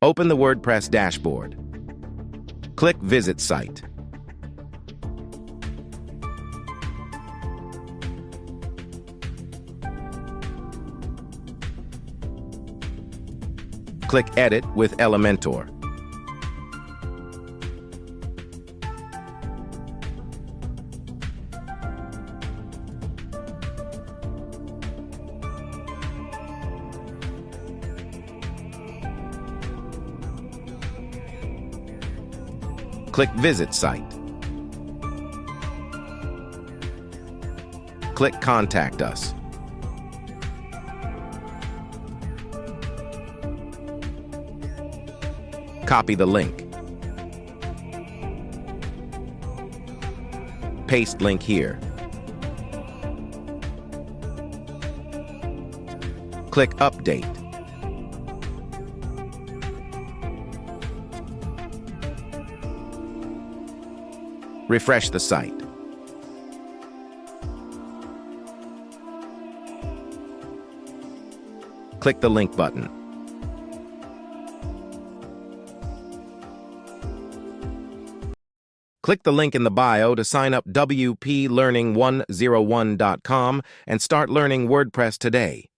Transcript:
Open the WordPress dashboard. Click Visit Site. Click Edit with Elementor. Click Visit Site. Click Contact Us. Copy the link. Paste link here. Click Update. Refresh the site. Click the link button. Click the link in the bio to sign up wplearning101.com and start learning WordPress today.